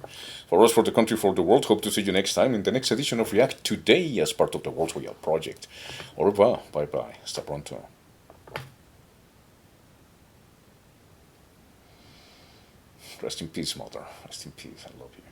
For us, for the country, for the world, hope to see you next time in the next edition of React Today as part of the World Royal Project. Au revoir. Bye-bye. Hasta pronto. Rest in peace, mother. Rest in peace. I love you.